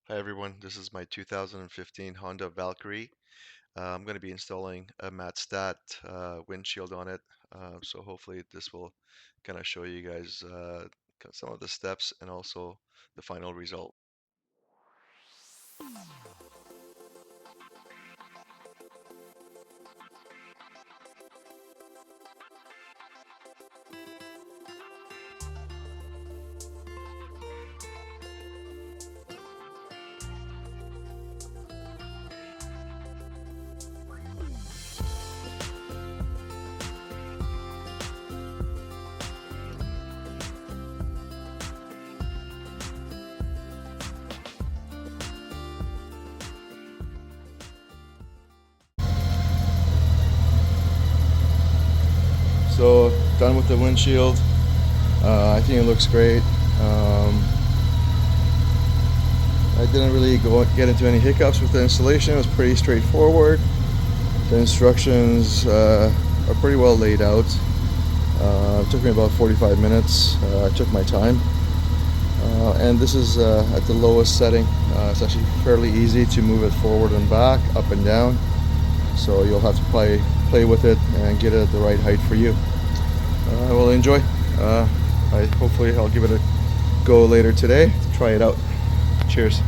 Hi everyone, this is my 2015 Honda Valkyrie. I'm going to be installing a Madstad windshield on it, so hopefully this will kind of show you guys some of the steps and also the final result. So done with the windshield. I think it looks great. I didn't really get into any hiccups with the installation. It was pretty straightforward. The instructions are pretty well laid out. It took me about 45 minutes. I took my time. And this is at the lowest setting. It's actually fairly easy to move it forward and back, up and down. So you'll have to play with it and get it at the right height for you. Well, enjoy. Hopefully I'll give it a go later today to try it out. Cheers.